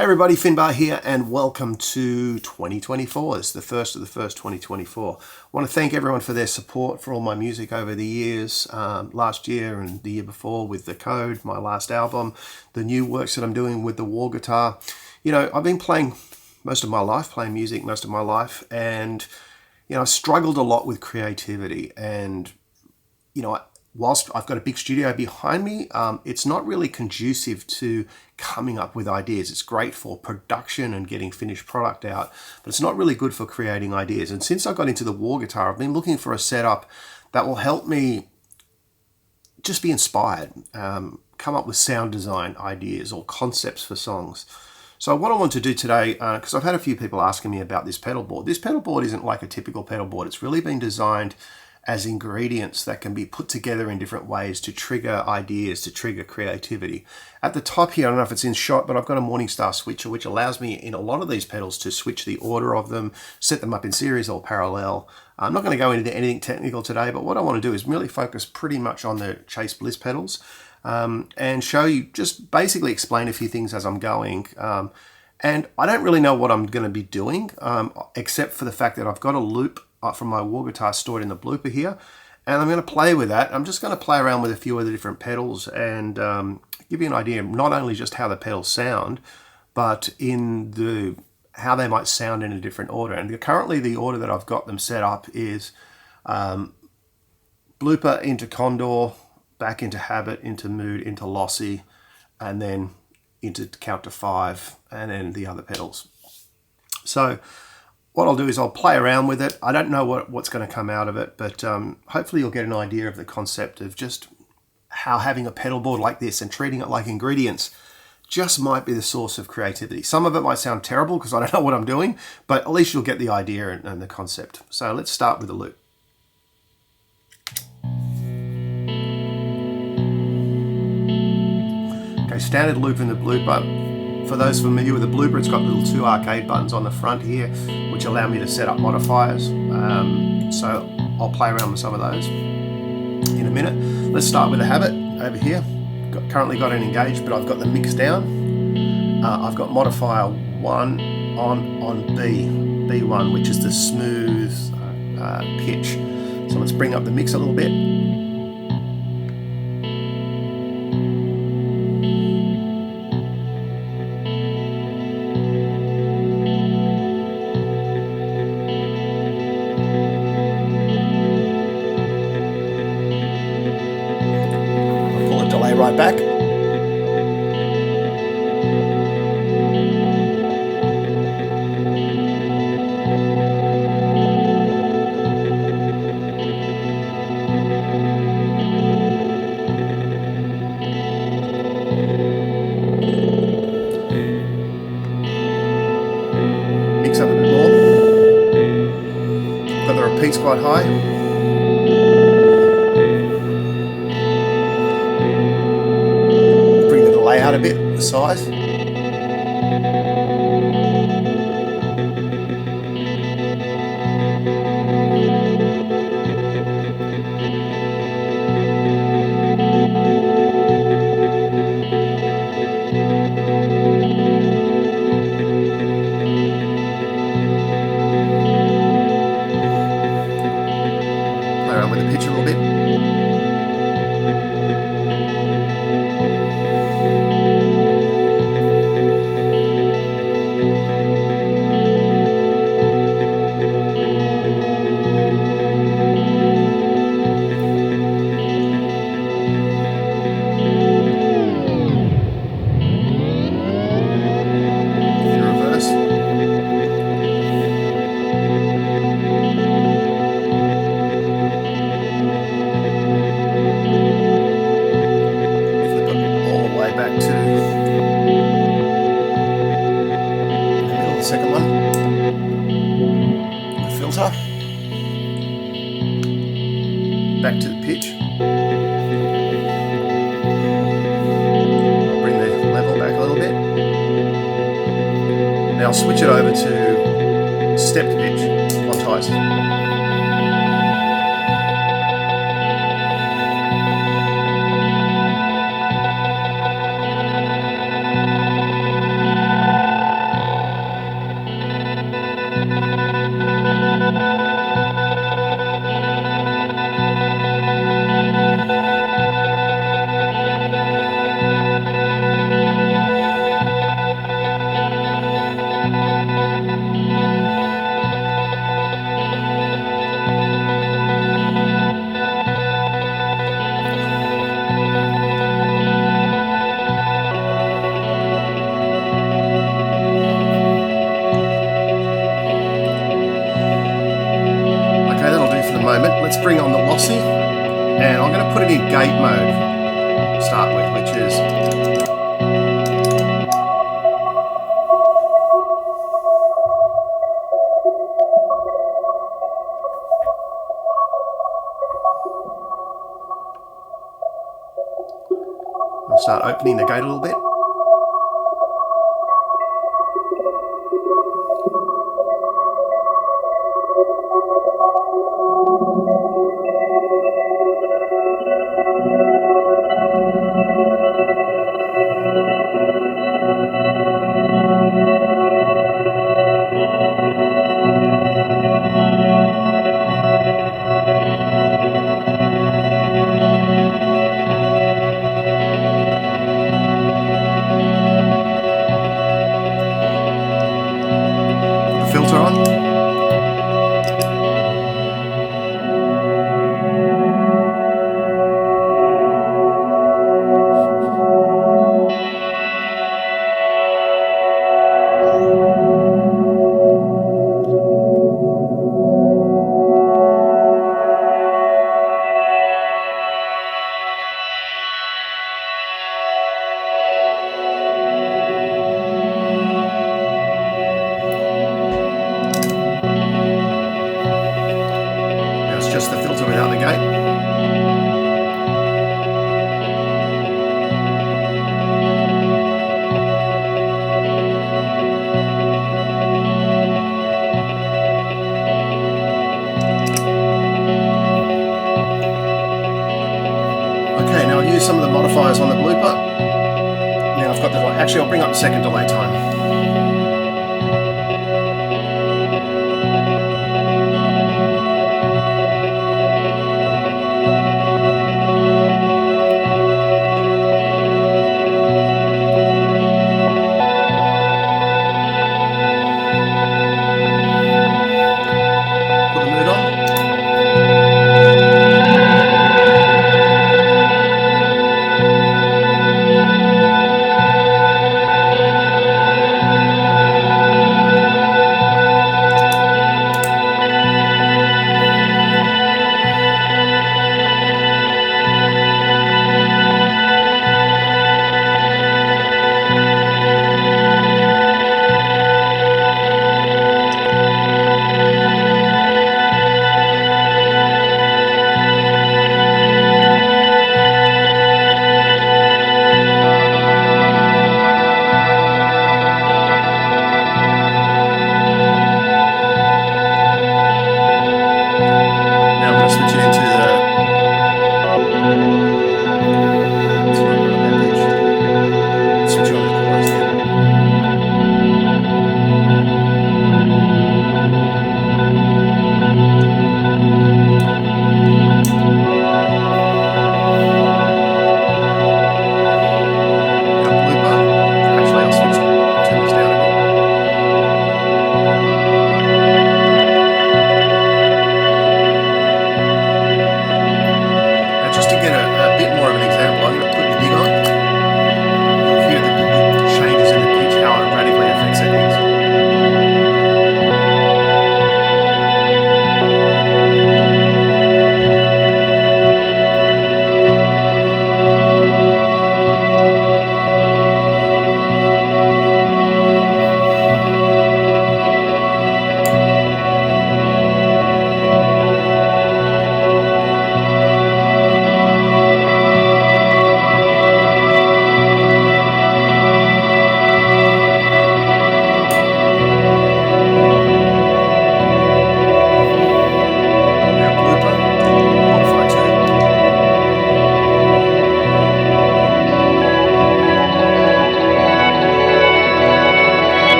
Hey everybody, Finbar here and welcome to 2024. It's the first of the first 2024. I want to thank everyone for their support for all my music over the years, last year and the year before with The Code, my last album, the new works that I'm doing with the wall guitar. You know, I've been playing most of my life, playing music most of my life, and I've struggled a lot with creativity. And whilst I've got a big studio behind me, it's not really conducive to coming up with ideas. It's great for production and getting finished product out, but it's not really good for creating ideas. And since I got into the wall guitar, I've been looking for a setup that will help me just be inspired, come up with sound design ideas or concepts for songs. So what I want to do today, because I've had a few people asking me about this pedal board. This pedal board isn't like a typical pedal board. It's really been designed as ingredients that can be put together in different ways to trigger ideas, to trigger creativity. At the top here, I don't know if it's in shot, but I've got a Morningstar switcher, which allows me in a lot of these pedals to switch the order of them, set them up in series or parallel. I'm not going to go into anything technical today, but what I want to do is really focus pretty much on the Chase Bliss pedals and show you, just basically explain a few things as I'm going. And I don't really know what I'm going to be doing, except for the fact that I've got a loop from my wall guitar stored in the Blooper here, and I'm going to play with that. I'm just going to play around with a few of the different pedals and give you an idea not only just how the pedals sound, but in how they might sound in a different order. And currently the order that I've got them set up is Blooper into Condor, back into Habit, into Mood, into Lossy, and then into Count to 5, and then the other pedals. So what I'll do is I'll play around with it. I don't know what's going to come out of it, but hopefully you'll get an idea of the concept of just how having a pedal board like this and treating it like ingredients just might be the source of creativity. Some of it might sound terrible because I don't know what I'm doing, but at least you'll get the idea and the concept. So let's start with the loop. Okay, standard loop in the Blooper. For those familiar with the Blooper, it's got little 2 arcade buttons on the front here, which allow me to set up modifiers. So I'll play around with some of those in a minute. Let's start with the Habit over here. Currently got it engaged, but I've got the mix down. I've got modifier 1 on B1, which is the smooth pitch. So let's bring up the mix a little bit. Right back. Mix up a bit more. Got the repeats quite high. Out a bit, the size. Play around with the pitch a little bit. Second one, the filter, back to the pitch, I'll bring the level back a little bit, now I'll switch it over to stepped pitch, quantized. gate mode to start with, which is I'll start opening the gate a little bit. Filter on. Just the filter without the gate. Okay, now I'll use some of the modifiers on the blooper. Now I've got the delay. Actually, I'll bring up the second delay time.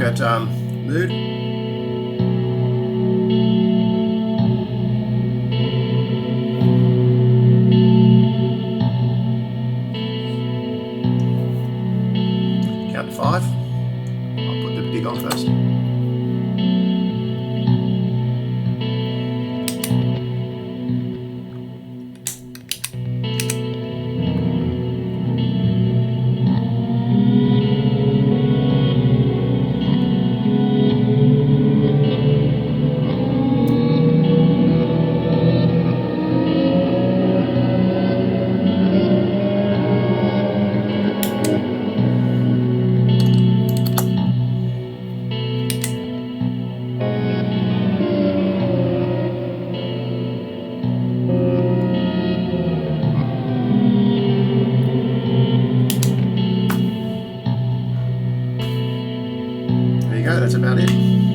at mood. Count to 5. I'll put the dig on first. There you go, that's about it.